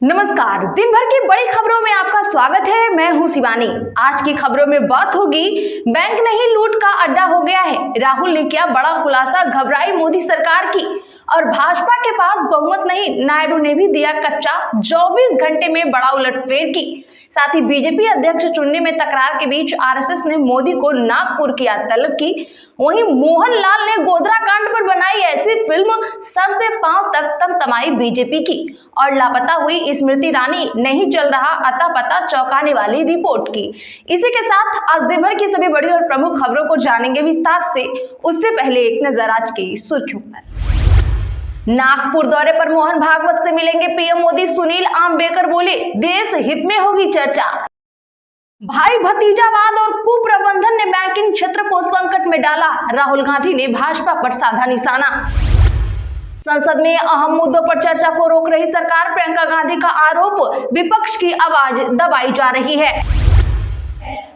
नमस्कार। दिन भर की बड़ी खबरों में आपका स्वागत है। मैं हूं शिवानी। आज की खबरों में बात होगी, बैंक नहीं लूट का अड्डा हो गया है, राहुल ने किया बड़ा खुलासा, घबराई मोदी सरकार की, और भाजपा के पास बहुमत नहीं, नायडू ने भी दिया कच्चा, 24 घंटे में बड़ा उलटफेर की। साथ ही बीजेपी अध्यक्ष चुनने में तकरार के बीच आरएसएस ने मोदी को नागपुर किया तलब की। वहीं मोहनलाल ने गोधरा कांड पर बनाई ऐसी फिल्म, सर से पांव तक तमतमाई बीजेपी की, और लापता हुई स्मृति ईरानी, नहीं चल रहा अता पता, चौंकाने वाली रिपोर्ट की। इसी के साथ आज दिन भर की सभी बड़ी और प्रमुख खबरों को जानेंगे विस्तार से। उससे पहले एक नजर आज की सुर्खियों पर। नागपुर दौरे पर मोहन भागवत से मिलेंगे पीएम मोदी, सुनील आम्बेकर बोले देश हित में होगी चर्चा। भाई भतीजावाद और कुप्रबंधन ने बैंकिंग क्षेत्र को संकट में डाला, राहुल गांधी ने भाजपा पर साधा निशाना। संसद में अहम मुद्दों पर चर्चा को रोक रही सरकार, प्रियंका गांधी का आरोप, विपक्ष की आवाज दबाई जा रही है।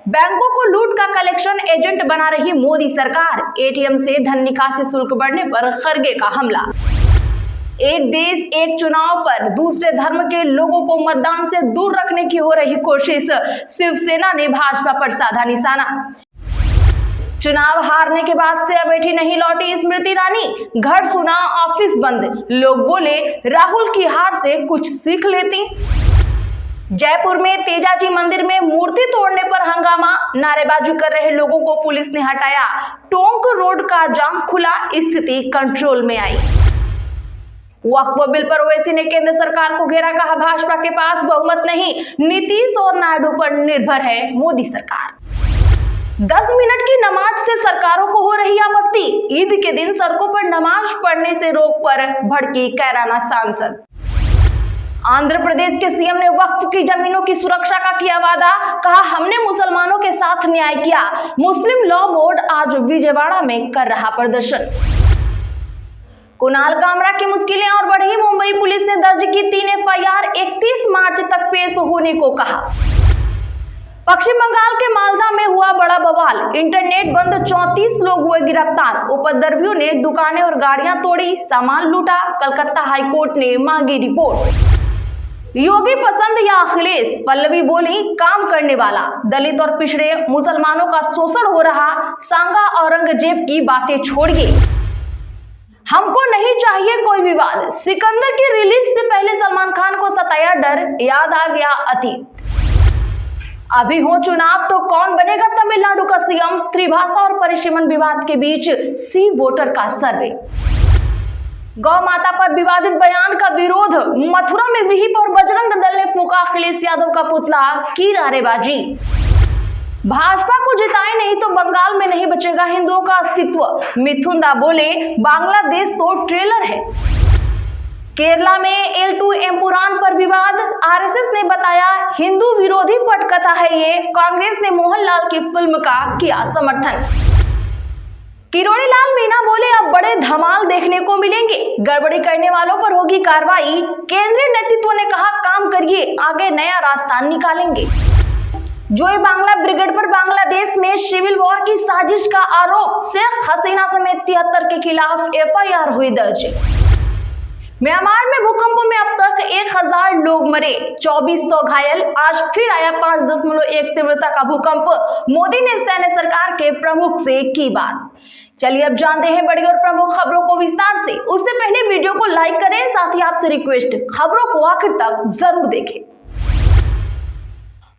बैंकों को लूट का कलेक्शन एजेंट बना रही मोदी सरकार, एटीएम से धन निकासी शुल्क बढ़ने पर खरगे का हमला। एक देश एक चुनाव पर दूसरे धर्म के लोगों को मतदान से दूर रखने की हो रही कोशिश, शिवसेना ने भाजपा पर साधा निशाना। चुनाव हारने के बाद से अमेठी नहीं लौटी स्मृति ईरानी, घर सुना ऑफिस बंद, लोग बोले राहुल की हार से कुछ सीख लेती। जयपुर में तेजाजी मंदिर में मूर्ति तोड़ने पर हंगामा, नारेबाजी कर रहे लोगों को पुलिस ने हटाया, टोंक रोड का जाम खुला, स्थिति कंट्रोल में आई। वक्फ बिल पर ओवैसी ने केंद्र सरकार को घेरा, कहा भाजपा के पास बहुमत नहीं, नीतीश और नायडू पर निर्भर है मोदी सरकार। 10 मिनट की नमाज से सरकारों को हो रही आपत्ति, ईद के दिन सड़कों पर नमाज पढ़ने से रोक पर भड़की कैराना सांसद। आंध्र प्रदेश के सीएम ने वक्फ की जमीनों की सुरक्षा का किया वादा, कहा हमने मुसलमानों के साथ न्याय किया। मुस्लिम लॉ बोर्ड आज विजयवाड़ा में कर रहा प्रदर्शन। कुणाल कामरा की मुश्किलें और बढ़ी, मुंबई पुलिस ने दर्ज की 3 एफआईआर, 31 मार्च तक पेश होने को कहा। पश्चिम बंगाल के मालदा में हुआ बड़ा बवाल, इंटरनेट बंद, 34 लोग हुए गिरफ्तार, उपद्रवियों ने दुकानें और गाड़ियां तोड़ी, सामान लूटा, कलकत्ता हाईकोर्ट ने मांगी रिपोर्ट। योगी पसंद या अखिलेश, पल्लवी बोली काम करने वाला, दलित और पिछड़े मुसलमानों का शोषण हो रहा, सांगा औरंगजेब की बातें छोड़िए, हमको नहीं चाहिए कोई विवाद। सिकंदर की रिलीज से पहले सलमान खान को सताया डर, याद आ गया अतीत। अभी हो चुनाव तो कौन बनेगा तमिलनाडु का सीएम, त्रिभाषा और परिसीमन विवाद के बीच सी वोटर का सर्वे। गौ माता पर विवादित बयान का विरोध, मथुरा में विहिप और बजरंग दल ने फूंका अखिलेश यादव का पुतला, की नारेबाजी। भाजपा को जिताए नहीं तो बंगाल में नहीं बचेगा हिंदुओं का अस्तित्व, मिथुन दा बोले बांग्लादेश तो ट्रेलर है। केरला में L2 एम्पुरान पर विवाद, आरएसएस ने बताया हिंदू विरोधी पटकथा है ये, कांग्रेस ने मोहनलाल की फिल्म का किया समर्थन। किरोड़ी लाल मीणा बोले अब बड़े धमाल देखने को मिलेंगे, गड़बड़ी करने वालों पर होगी कार्रवाई, केंद्रीय नेतृत्व ने कहा काम करिए, आगे नया रास्ता निकालेंगे। जोई बांग्ला ब्रिगेड पर बांग्लादेश में सिविल वॉर की साजिश का आरोप, शेख हसीना समेत 73 के खिलाफ एफआईआर हुई दर्ज। म्यांमार में भूकंपों में अब तक 1000 लोग मरे, 2400 घायल, आज फिर आया 5.1 तीव्रता का भूकंप, मोदी ने सैन्य सरकार के प्रमुख से की बात। चलिए अब जानते हैं बड़ी और प्रमुख खबरों को विस्तार से। उससे पहले वीडियो को लाइक करें, साथ ही आपसे रिक्वेस्ट, खबरों को आखिर तक जरूर देखें।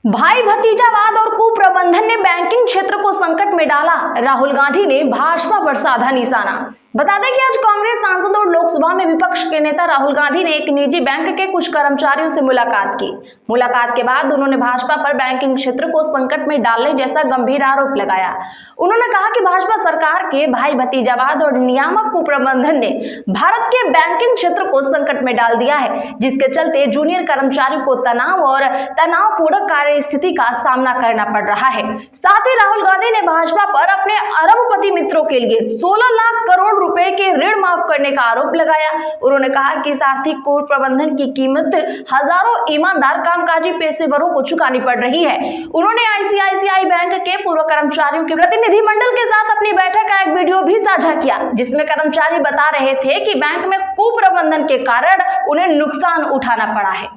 भाई भतीजावाद और कुप्रबंधन ने बैंकिंग क्षेत्र को संकट में डाला, राहुल गांधी ने भाजपा पर साधा निशाना। बता दें कि आज कांग्रेस सांसद और लोकसभा में विपक्ष के नेता राहुल गांधी ने एक निजी बैंक के कुछ कर्मचारियों से मुलाकात की। मुलाकात के बाद उन्होंने भाजपा पर बैंकिंग क्षेत्र को संकट में डालने जैसा गंभीर आरोप लगाया। उन्होंने कहा कि भाजपा सरकार के भाई भतीजावाद और नियामक कुप्रबंधन ने भारत के बैंकिंग क्षेत्र को संकट में डाल दिया है, जिसके चलते जूनियर कर्मचारियों को तनाव और तनावपूर्ण कार्य स्थिति का सामना करना पड़ रहा है। साथ ही राहुल गांधी ने भाजपा पर अपने अरबपति मित्रों के लिए 16 लाख करोड़ रुपए के ऋण माफ करने का आरोप लगाया। उन्होंने कहा कि इस आर्थिक कुप्रबंधन की कीमत हजारों ईमानदार कामकाजी पेशेवरों को चुकानी पड़ रही है। उन्होंने आईसीआईसीआई बैंक के पूर्व कर्मचारियों के प्रतिनिधिमंडल के साथ अपनी बैठक का एक वीडियो भी साझा किया, जिसमें कर्मचारी बता रहे थे कि बैंक में कुप्रबंधन के कारण उन्हें नुकसान उठाना पड़ा है।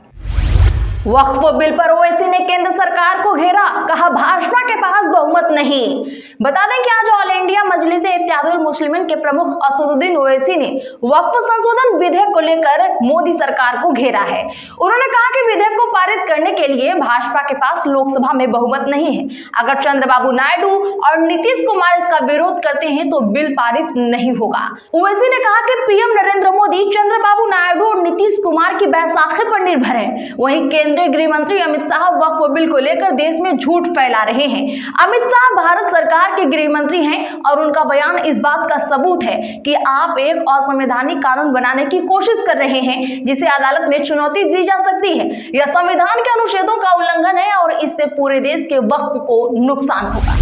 वक्फ बिल पर ओवैसी ने केंद्र सरकार को घेरा, कहा भाजपा के पास बहुमत नहीं। बता दें कि आज ऑल इंडिया मजलिस इत्तेहादुल मुस्लिमीन के प्रमुख असदुद्दीन ओवैसी ने वक्फ संशोधन विधेयक को लेकर मोदी सरकार को घेरा है। उन्होंने कहा कि विधेयक को पारित करने के लिए भाजपा के पास लोकसभा में बहुमत नहीं है। अगर चंद्रबाबू नायडू और नीतीश कुमार इसका विरोध करते हैं तो बिल पारित नहीं होगा। ओवैसी ने कहा कि पीएम नरेंद्र मोदी चंद्रबाबू नायडू और नीतीश कुमार की बैसाखी पर निर्भर है। वहीं केंद्रीय गृह मंत्री अमित शाह वक्फ बिल को लेकर देश में झूठ फैला रहे हैं। अमित शाह भारत सरकार के गृह मंत्री हैं और उनका बयान इस बात का सबूत है कि आप एक असंवैधानिक कानून बनाने की कोशिश कर रहे हैं जिसे अदालत में चुनौती दी जा सकती है। यह संविधान के अनुच्छेदों का उल्लंघन है और इससे पूरे देश के वक्फ को नुकसान होगा।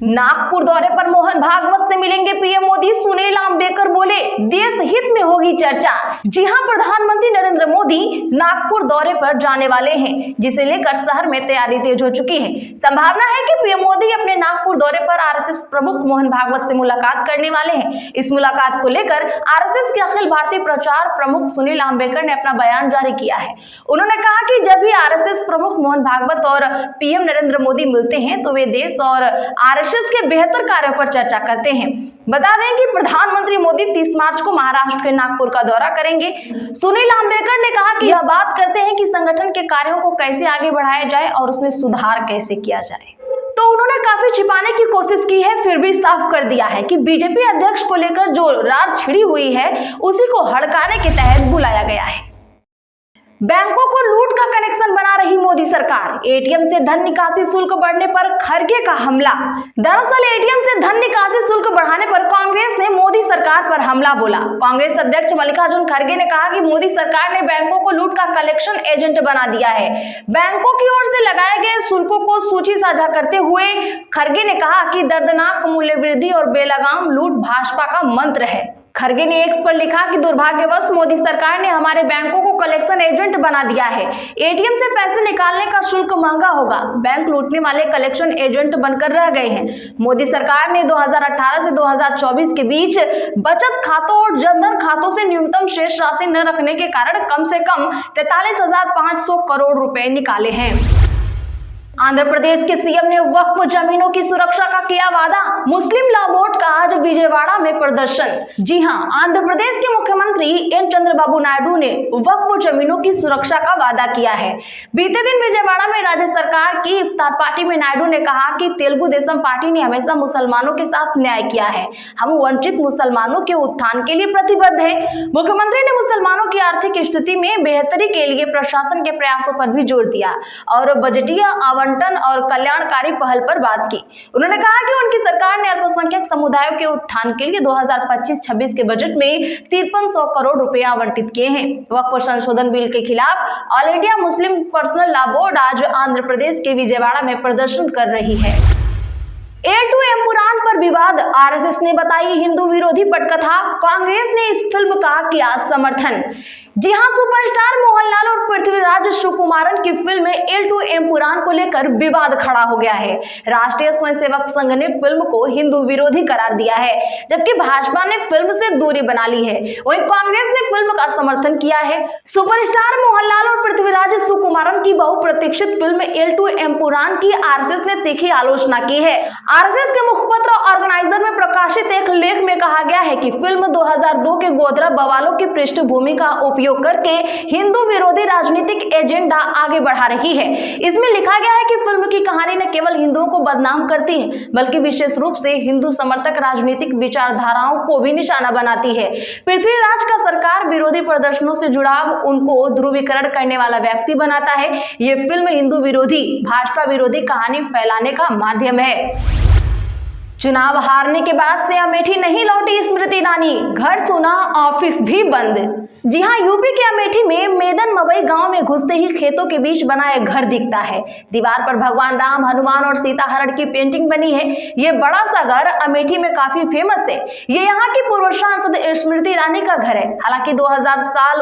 नागपुर दौरे पर मोहन भागवत से मिलेंगे पीएम मोदी, सुनील अंबेकर बोले देश हित में होगी चर्चा। जी हां, प्रधानमंत्री नरेंद्र मोदी नागपुर दौरे पर जाने वाले हैं, जिसे लेकर शहर में तैयारी तेज हो चुकी है। संभावना है कि पीएम मोदी अपने नागपुर दौरे पर आरएसएस प्रमुख मोहन भागवत से मुलाकात करने वाले हैं। इस मुलाकात को लेकर आरएसएस के अखिल भारतीय प्रचार प्रमुख सुनील अंबेकर ने अपना बयान जारी किया है। उन्होंने कहा कि जब भी आरएसएस प्रमुख मोहन भागवत और पीएम नरेंद्र मोदी मिलते हैं तो वे देश और आरएसएस के बेहतर कार्यों पर चर्चा करते हैं। बता दें कि प्रधानमंत्री मोदी 30 मार्च को महाराष्ट्र के नागपुर का दौरा करेंगे। सुनील अंबेकर ने कहा कि यह बात करते हैं कि संगठन के कार्यों को कैसे आगे बढ़ाया जाए और उसमें सुधार कैसे किया जाए। तो उन्होंने काफी छिपाने की कोशिश की है, फिर भी साफ कर दिया है कि बीजेपी अध्यक्ष को लेकर जो रार छिड़ी हुई है उसी को हड़काने के तहत बुलाया गया है। बैंकों को लूट का कनेक्शन बना रही मोदी सरकार, एटीएम से धन निकासी शुल्क बढ़ने पर खड़गे का हमला। दरअसल एटीएम से धन निकासी शुल्क बढ़ाने पर कांग्रेस ने मोदी सरकार पर हमला बोला। कांग्रेस अध्यक्ष मल्लिकार्जुन खड़गे ने कहा कि मोदी सरकार ने बैंकों को लूट का कलेक्शन एजेंट बना दिया है। बैंकों की ओर से लगाए गए शुल्कों को सूची साझा करते हुए खड़गे ने कहा कि दर्दनाक मूल्य वृद्धि और बेलगाम लूट भाजपा का मंत्र है। खड़गे ने एक्स पर लिखा कि दुर्भाग्यवश मोदी सरकार ने हमारे बैंकों को कलेक्शन एजेंट बना दिया है। एटीएम से पैसे निकालने का शुल्क महंगा होगा, बैंक लूटने वाले कलेक्शन एजेंट बनकर रह गए हैं। मोदी सरकार ने 2018 से 2024 के बीच बचत खातों और जनधन खातों से न्यूनतम शेष राशि न रखने के कारण कम से कम 43,500 करोड़ रुपए निकाले हैं। आंध्र प्रदेश के सीएम ने वक्फ जमीनों की सुरक्षा का किया वादा, मुस्लिम लॉ बोर्ड का आज विजयवाड़ा में प्रदर्शन। जी हां, आंध्र प्रदेश के मुख्यमंत्री एन चंद्रबाबू नायडू ने वक्फ जमीनों की सुरक्षा का वादा किया है। बीते दिन विजयवाड़ा में राज्य सरकार की इफ्तार पार्टी में नायडू ने कहा कि तेलुगु देशम पार्टी ने हमेशा मुसलमानों के साथ न्याय किया है, हम वंचित मुसलमानों के उत्थान के लिए प्रतिबद्ध है। मुख्यमंत्री ने मुसलमानों की आर्थिक स्थिति में बेहतरी के लिए प्रशासन के प्रयासों पर भी जोर दिया और बजटीय आवंटन और कल्याणकारी पहल पर बात की। उन्होंने कहा कि उनकी सरकार ने अल्पसंख्यक समुदायों के उत्थान के लिए 2025-26 के बजट में 5300 करोड़ रुपए आवंटित किए हैं। वक्फ संशोधन बिल के खिलाफ all India Muslim personal law board आज आंध्र प्रदेश के विजयवाड़ा में प्रदर्शन कर रही है। A2M पुराण पर विवाद, आरएसएस ने बताई हिंदू विरोधी पटकथा, कांग्रेस ने इस फिल्म का किया समर्थन। जी हां, सुपरस्टार मोहनलाल और पृथ्वीराज सुकुमारन की फिल्म A2M पुराण को लेकर विवाद खड़ा हो गया है। राष्ट्रीय स्वयंसेवक संघ ने फिल्म को हिंदू विरोधी करार दिया है, जबकि भाजपा ने फिल्म से दूरी बना ली है। वहीं कांग्रेस ने फिल्म का समर्थन किया है। सुपरस्टार मोहनलाल और पृथ्वीराज सुकुमारन की बहुप्रतीक्षित फिल्म A2M पुराण की आरएसएस ने तीखी आलोचना की है। आरएसएस के मुखपत्र ऑर्गेनाइजर में प्रकाशित एक लेख में कहा गया है कि फिल्म 2002 के गोधरा बवालों की पृष्ठभूमि का उपयोग करके हिंदू विरोधी राजनीतिक एजेंडा आगे बढ़ा रही है। इसमें लिखा गया है कि फिल्म की कहानी न केवल हिंदुओं को बदनाम करती है, बल्कि विशेष रूप से हिंदू समर्थक राजनीतिक विचारधाराओं को भी निशाना बनाती है। पृथ्वीराज का सरकार विरोधी प्रदर्शनों से जुड़ाव उनको ध्रुवीकरण करने वाला व्यक्ति बनाता है। ये फिल्म हिंदू विरोधी, भाजपा विरोधी कहानी फैलाने का माध्यम है। चुनाव हारने के बाद से अमेठी नहीं लौटी स्मृति ईरानी, घर सुना ऑफिस भी बंद। जी हां, यूपी के अमेठी में मेदन मवई गांव में घुसते ही खेतों के बीच बना एक घर दिखता है। दीवार पर भगवान राम, हनुमान और सीता हरण की पेंटिंग बनी है। ये बड़ा सा घर अमेठी में काफी फेमस है। ये यहाँ की पूर्व सांसद स्मृति ईरानी का घर है। हालांकि साल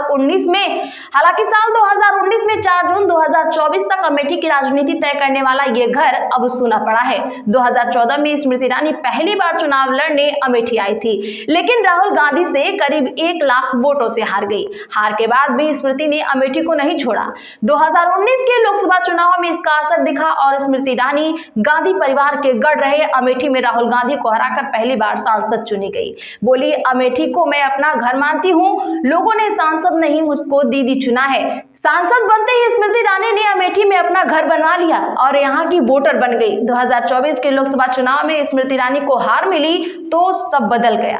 2019 में 4 जून 2024 तक अमेठी की राजनीति तय करने वाला ये घर अब सूना पड़ा है। 2014 में स्मृति ईरानी पहली बार चुनाव लड़ने अमेठी आई थी, लेकिन राहुल गांधी से करीब 1 लाख वोटों से हार गई। हार के बाद भी स्मृति ने अमेठी को नहीं छोड़ा। 2019 के लोकसभा चुनाव में इसका असर दिखा और स्मृति ईरानी गांधी परिवार के गढ़ रहे अमेठी में राहुल गांधी को हराकर पहली बार सांसद चुनी गई। बोली, अमेठी को मैं अपना घर मानती हूं, लोगों ने सांसद नहीं मुझको दीदी चुना है। सांसद बनते ही स्मृति ईरानी ने अमेठी में अपना घर बनवा लिया और यहां की वोटर बन गई। 2024 के लोकसभा चुनाव में स्मृति ईरानी को हार मिली तो सब बदल गया।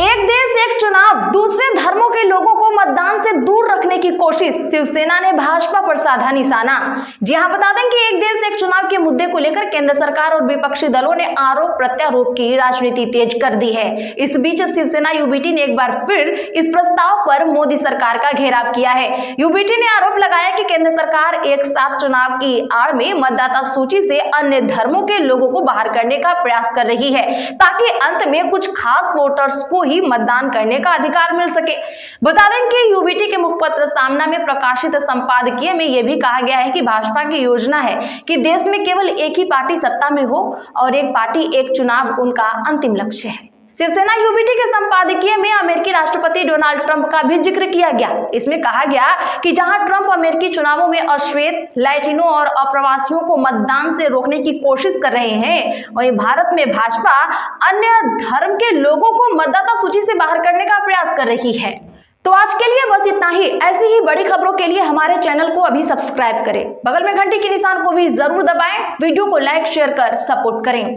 एक देश एक चुनाव, दूसरे धर्मों के लोगों को मतदान से दूर रखने की कोशिश, शिवसेना ने भाजपा पर साधा निशाना। जी हां, बता दें कि एक देश एक चुनाव के मुद्दे को लेकर केंद्र सरकार और विपक्षी दलों ने आरोप प्रत्यारोप की राजनीति तेज कर दी है। इस बीच शिवसेना यूबीटी ने एक बार फिर इस प्रस्ताव पर मोदी सरकार का घेराव किया है। यूबीटी ने आरोप लगाया कि केंद्र सरकार एक साथ चुनाव की आड़ में मतदाता सूची से अन्य धर्मों के लोगों को बाहर करने का प्रयास कर रही है, ताकि अंत में कुछ खास वोटर्स को ही मतदान करने का अधिकार मिल सके। बता दें कि यूबीटी के मुखपत्र सामना में प्रकाशित संपादकीय में यह भी कहा गया है कि भाजपा की योजना है कि देश में केवल एक ही पार्टी सत्ता में हो और एक पार्टी एक चुनाव उनका अंतिम लक्ष्य है। शिवसेना यूबीटी के संपादकीय में अमेरिकी राष्ट्रपति डोनाल्ड ट्रंप का भी जिक्र किया गया। इसमें कहा गया कि जहां ट्रंप अमेरिकी चुनावों में अश्वेत, लैटिनो और अप्रवासियों को मतदान से रोकने की कोशिश कर रहे हैं, वहीं भारत में भाजपा अन्य धर्म के लोगों को मतदाता सूची से बाहर करने का प्रयास कर रही है। तो आज के लिए बस इतना ही। ऐसी ही बड़ी खबरों के लिए हमारे चैनल को अभी सब्सक्राइब करें, बगल में घंटी के निशान को भी जरूर दबाएं, वीडियो को लाइक शेयर कर सपोर्ट करें।